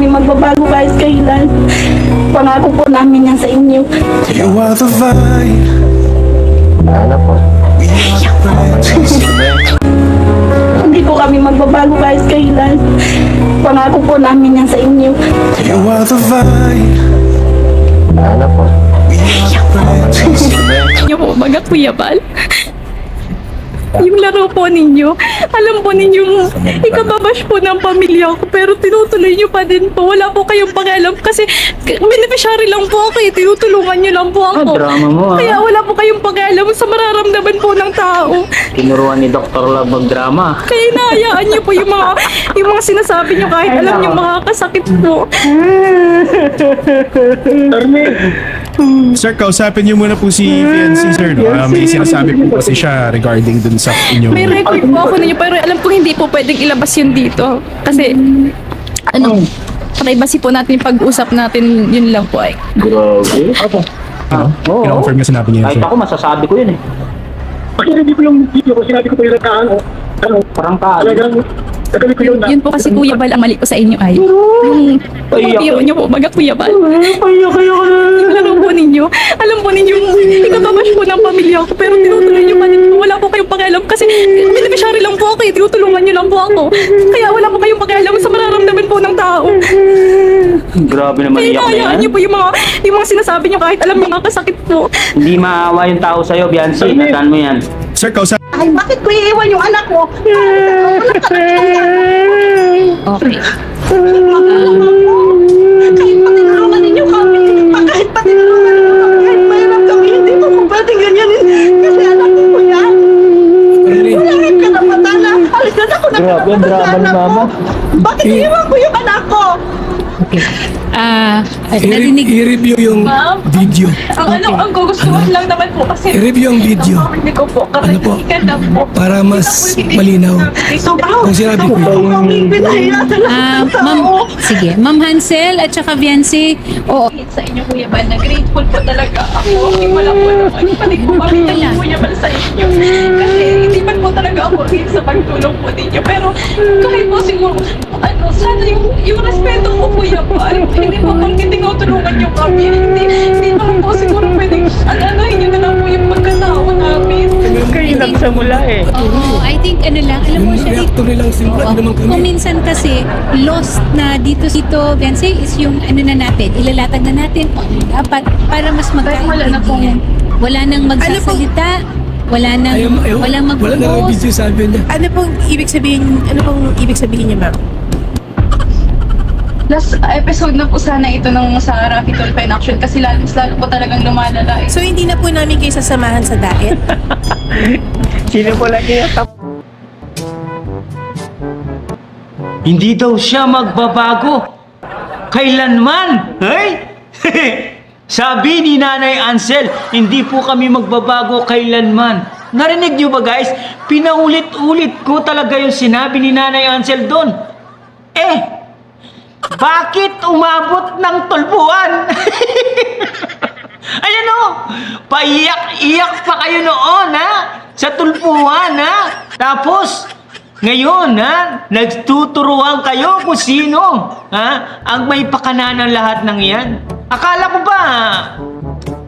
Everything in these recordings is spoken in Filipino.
magbabago guys kailan. Pangako po namin yan sa inyo. You are the vine. Ano po? We are the branches. Hindi po kami magbabago guys kailan. Pangako po namin yan sa inyo. You are the vine. Ano po? We are the branches. Niyo po, baga Kuya Bal. Yung laro po ninyo, alam po ninyong ikababash po ng pamilya ko pero tinutuloy nyo pa din po. Wala po kayong pakialam kasi beneficiary lang po ako eh. Tinutulungan nyo lang po ako. Drama mo Kaya wala po kayong pakialam sa mararamdaman po ng tao. Tinuruan ni Dr. Love magdrama. Kaya inahayaan nyo po yung mga sinasabi nyo kahit alam nyo makakasakit po. Sir, kausapin niyo muna po si fiancé, sir. No? May sinasabi po kasi siya regarding dun sa inyong... May record po ako ninyo pero alam ko hindi po pwedeng ilabas yun dito. Kasi, privacy po natin yung pag-usap natin, yun lang po ay. Grabe. Ano? Oo. Kino-confirm niya sinabi niya yun, Kahit sir. ako masasabi ko yun eh. Bakit hindi ko yung video ko, sinabi ko po yung Parang ka. talagang nagalit ko yun na. Yun po kasi Kuya Bal ang mali ko sa inyo ay. Yung biro nyo po, baga Kuya Bal. Yung laro po ninyo, alam po ninyo, ikababash po ng pamilya ko pero tinutuloy nyo pa din po. Wala po kayong pakialam kasi beneficiary lang po ako eh. Tinutulungan nyo lang po ako. Kaya wala po kayong pakialam sa mararamdaman po ng tao. Grabe naman Kaya iyak na inahayaan yan. nyo po yung mga sinasabi nyo kahit alam nyo nakasakit po. Hindi maawa yung tao sa'yo, Biancy. Tandaan mo yan. Sir, kausapin Ay, bakit ko iiwan yung anak mo? Okay. Kahit patinulungan ninyo kami. Kahit patinulungan ninyo kami. Kahit mahirap kami. Hindi mo po pwedeng ganyanin. Kasi anak ko po yan. Wala rin ka na matala. Alisan ako na Grabe, ang drama ni Mama. Bakit iiwan ko yung anak ko? Narinig. I-review yung Ma'am? video. Ang gugustuhan lang naman po kasi I-review ang video. hindi ko po Ano po? karanigan na po. Para mas malinaw. Kung sinabi ko yun. Kami pinahira sa lahat ng tao. Sige, Ma'am Hansel at saka Viancy. Oo, Sa inyo Kuya Bal, na grateful po talaga ako. Wala po naman. Pati po makita niyo Kuya Bal sa inyo. Kasi hindi man po talaga ako rin sa pagtulong po ninyo. Pero kahit po siguro, sana yung respeto po Kuya Bal. Hindi po kung hindi ko tulungan niyo kami. Hindi naman po siguro pwedeng alalahin niyo na lang po yung pagkatao namin. Kayo nagsamula eh. oo, I think ano lang, alam mo Yung siya, reactor nilang simula naman kung kami. minsan kasi lost na dito Viancy is yung ano na natin, ilalatag na natin kung ano yung dapat para mas magkaintindihan. Wala nang magsasalita, wala nang walang Wala na lang mag-post. video sabi niya. Ano pong ibig sabihin niya, ma'am? Last episode na po sana ito ng sa Rafi Tulfo in Action kasi lalo po talagang lumalala. So hindi na po namin kayo sasamahan sa diet? Sino po lagi Hindi daw siya magbabago. Kailanman. Hey? Sabi ni Nanay Ansel, hindi po kami magbabago kailanman. Narinig niyo ba guys? Pinaulit-ulit ko talaga yung sinabi ni Nanay Ansel doon. Bakit umabot ng tulpuan? Ayan o, paiyak-iyak pa kayo noon ha? Sa tulpuan ha? Tapos, ngayon ha? Nagtuturuan kayo kung sino ha? Ang may pakana ng lahat ng iyan. Akala ko ba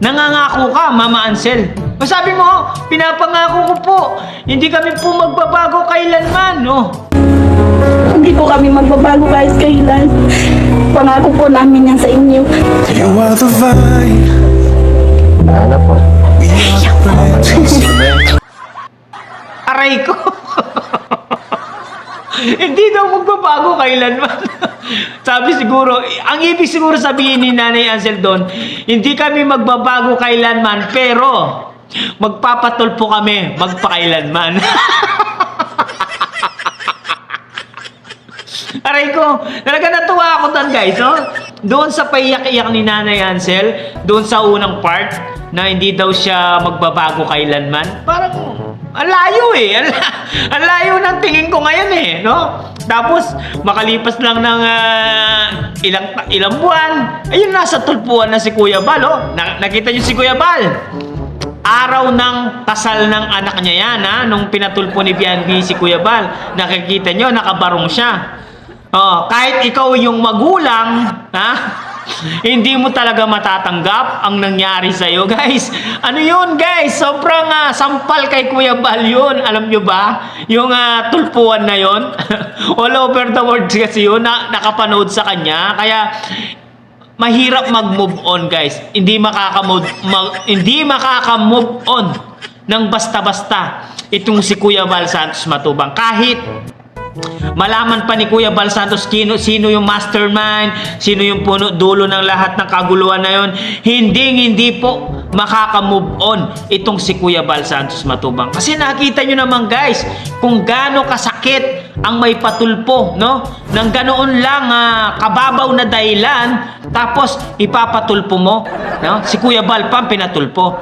nangangako ka, Mama Ansel? Sabi mo, pinapangako ko po, hindi kami po magbabago kailanman, no? Hindi po kami magbabago guys kailan. Pangako po namin yan sa inyo. You are the vine. Ano po? We are the branches. Aray ko. Hindi daw magbabago kailanman. Sabi siguro, ang ibig siguro sabihin ni Nanay Ansel doon, hindi kami magbabago kailanman, pero magpapatulpo kami magpakailanman. Aray ko, talaga natuwa ako doon guys, oh. Doon sa paiyak-iyak ni Nanay Ansel, doon sa unang part, na hindi daw siya magbabago kailanman, parang ang layo eh. Ang layo ng tingin ko ngayon eh, no? Tapos, makalipas lang ng ilang buwan, ayun, nasa tulpuan na si Kuya Bal, oh. Nakita niyo si Kuya Bal? Araw ng kasal ng anak niya yan, ha? Nung pinatulpo ni Bianbi si Kuya Bal. Nakikita niyo, nakabarong siya. Oh, kahit ikaw yung magulang, ha? Hindi mo talaga matatanggap ang nangyari sa iyo, guys. Ano 'yun, guys? Sobrang sampal kay Kuya Bal 'yun. Alam nyo ba? Yung tulpuan na 'yon. All over the world kasi 'yun na nakapanood sa kanya. Kaya mahirap mag-move on, guys. Hindi makaka-move on ng basta-basta itong si Kuya Bal Santos Matubang. Kahit malaman pa ni Kuya Bal Santos sino yung mastermind, sino yung puno dulo ng lahat ng kaguluhan na yon, hindi po makaka-move on itong si Kuya Bal Santos Matubang. Kasi nakita nyo naman, guys, kung gaano kasakit ang may patulpo, no? Nang ganoon lang kababaw na dahilan, tapos ipapatulpo mo, no? Si Kuya Bal pa pinatulpo.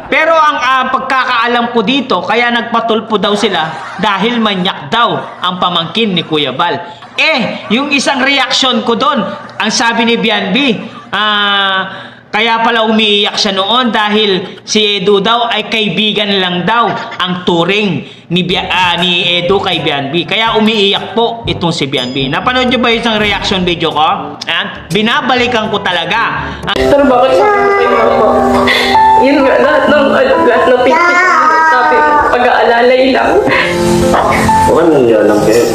Pero ang pagkakaalam ko dito, kaya nagpatulpo daw sila dahil manyak daw ang pamangkin ni Kuya Bal. Yung isang reaction ko doon, ang sabi ni Bianbi, kaya pala umiiyak siya noon dahil si Edu daw ay kaibigan lang daw ang turing ni Edu kay Bianbi. Kaya umiiyak po itong si Bianbi. Napanood nyo ba yung isang reaction video ko? Binabalikan ko talaga. Pero bakit sabi mo ako? Yun nga, lahat ng picture sabi mo, pag-aalalay lang. Huwag nandiyan lang kayo.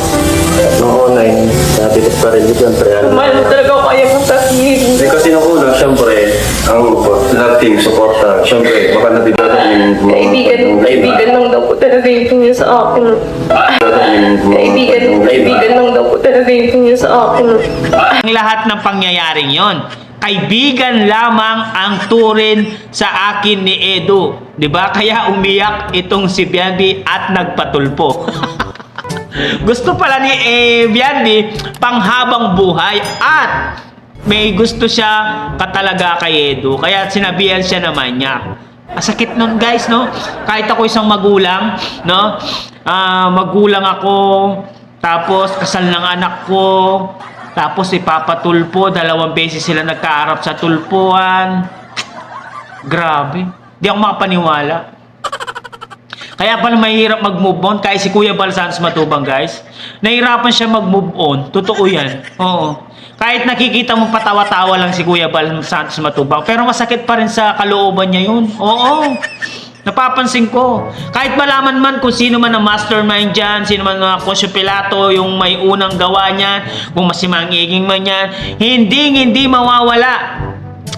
Noong una yun, nabigat pa rin dito. Mahal mo talaga ako, kaya mong sabihin. Hindi kasi nung una, syempre, ang love team, supporta. Syempre, baka nabigat yung Kaibigan lang daw po talaga yung niya sa akin. Kaibigan lang daw po talaga yung niya sa akin. Ang lahat ng pangyayaring yon, kaibigan lamang ang turin sa akin ni Edu. 'Di ba? Kaya umiyak itong si Bianbi at nagpatulpo. Gusto pala ni Bianbi panghabang buhay at may gusto siya katalaga kay Edu. Kaya sinabihan siya naman niya. Masakit nun, guys, no? Kahit ako isang magulang, no? Magulang ako, tapos kasal ng anak ko, tapos ipapatulpo, 2 beses sila nagkaharap sa tulpuan. Grabe. Di ako makapaniwala. Kaya pala mahirap mag-move on. Kaya si Kuya Bal Santos Matubang, guys, nahirapan siya mag-move on. Totoo yan. Oo. Kahit nakikita mo patawa-tawa lang si Kuya Bal Santos Matubang, pero masakit pa rin sa kalooban niya yun. Oo. Napapansin ko. Kahit malaman man kung sino man ang mastermind dyan, sino man ang Poncio Pilato, yung may unang gawa niyan, kung masimangiging man yan, hindi mawawala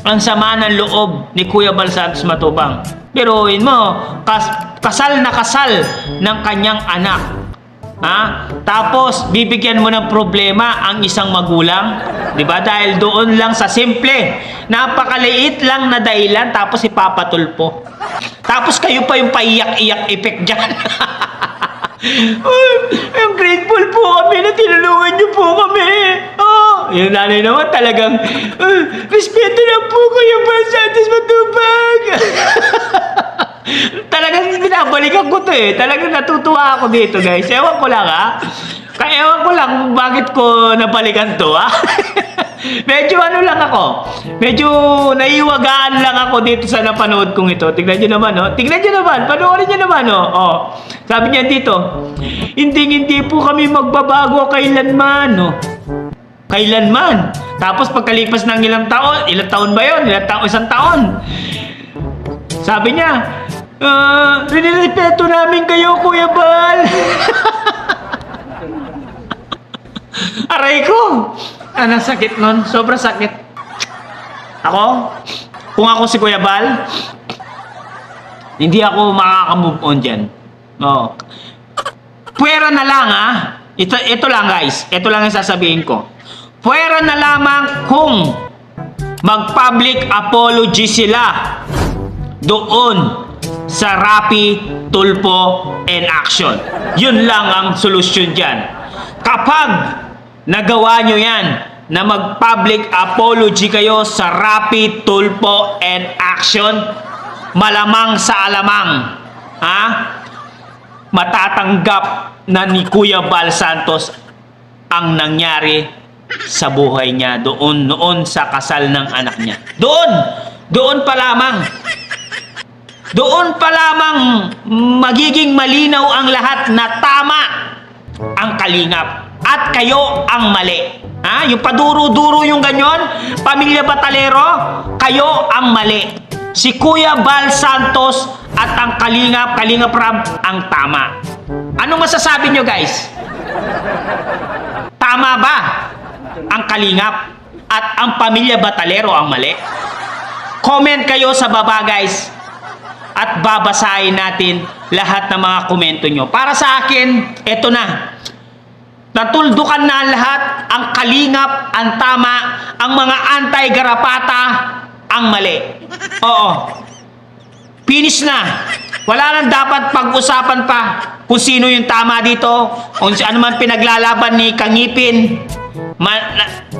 ang sama ng loob ni Kuya Bal Santos Matubang. Pero yun mo, kasal na kasal ng kanyang anak. Tapos bibigyan mo ng problema ang isang magulang, 'di ba? Dahil doon lang sa simple, napakaliit lang na dahilan, tapos ipapatulpo. Tapos kayo pa yung paiyak-iyak effect diyan. I'm grateful po kami na tinulungan niyo po kami. Yung nanay naman talagang respeto na po Kuya Bal Santos Matubang. Talagang binabalikan ko to Talagang natutuwa ako dito, guys. Ewan ko lang ewan ko lang bakit ko nabalikan to Medyo lang ako. Medyo naiwagaan lang ako dito sa napanood kong ito. Tignan nyo naman, Tignan nyo naman. Panoorin nyo naman, Sabi niya dito, hindi po kami magbabago kailanman, Kailanman. Tapos pagkalipas ng ilang taon ba yun? Isang taon. Sabi niya, rinirespeto namin kayo, Kuya Bal. Aray ko! Sakit nun. Sobrang sakit. Kung ako si Kuya Bal, hindi ako makaka-move on dyan. Puwera na lang, Ito lang, guys. Ito lang yung sasabihin ko. Puwera na lamang kung mag-public apology sila doon sa Rapi Tulpo and Action. Yun lang ang solusyon dyan. Kapag nagawa nyo yan, na mag-public apology kayo sa Rapi Tulpo and Action, malamang sa alamang, matatanggap na ni Kuya Bal Santos ang nangyari sa buhay niya noon sa kasal ng anak niya. Doon pa lamang magiging malinaw ang lahat na tama ang Kalingap. At kayo ang mali. Ha? Yung paduro-duro yung ganyan, Pamilya Batalero, kayo ang mali. Si Kuya Bal Santos at ang Kalingap Rab ang tama. Anong masasabi nyo, guys? Tama ba ang Kalingap at ang Pamilya Batalero ang mali? Comment kayo sa baba, guys. At babasahin natin lahat ng mga komento nyo. Para sa akin, eto na. Natuldukan na ang lahat. Ang Kalingap ang tama. Ang mga anti-garapata ang mali. Oo. Finish na. Wala nang dapat pag-usapan pa kung sino yung tama dito. Kung ano man pinaglalaban ni Kangipin.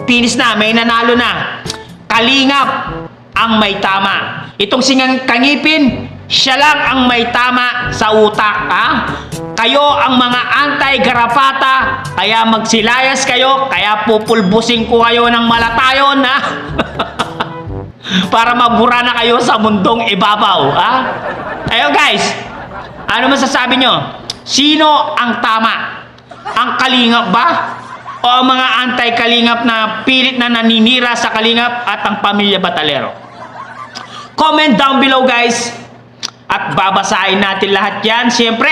Finish na. May nanalo na. Kalingap ang may tama. Itong singang Kangipin, siya lang ang may tama sa utak. Ha? Kayo ang mga anti-garapata, kaya magsilayas kayo, kaya pupulbusin ko kayo ng malatayon, ha? Para mabura na kayo sa mundong ibabaw, ha? Ayo guys, ano masasabi nyo? Sino ang tama? Ang Kalingap ba? O ang mga anti-Kalingap na pilit na naninira sa Kalingap at ang Pamilya Batalero? Comment down below, guys. At babasahin natin lahat yan. Siyempre,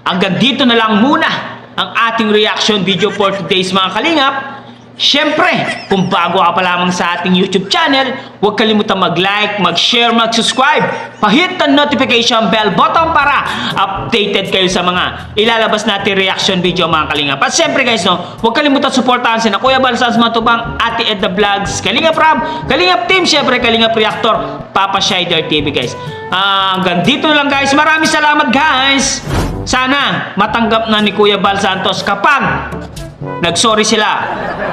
hanggang dito na lang muna ang ating reaction video for today's mga Kalingap. Siyempre, kung bago ka pa lamang sa ating YouTube channel, huwag kalimutan mag-like, mag-share, mag-subscribe. Pahit ang notification bell button para updated kayo sa mga ilalabas natin reaction video mga Kalingap. At siyempre guys, huwag kalimutan suportahan sina Kuya Bal Santos Matubang, Ate Edna Vlogs, Kalingap Rab, Kalingap Team, siyempre Kalingap Reactor, Papa Shider TV guys. Hanggang dito lang guys. Maraming salamat guys. Sana matanggap na ni Kuya Bal Santos kapag nagsorry sila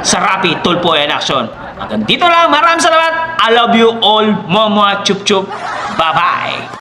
sa Rappi Tulpo and Action. Hanggang dito lang. Maraming salamat. I love you all. Momo chup chup. Bye-bye.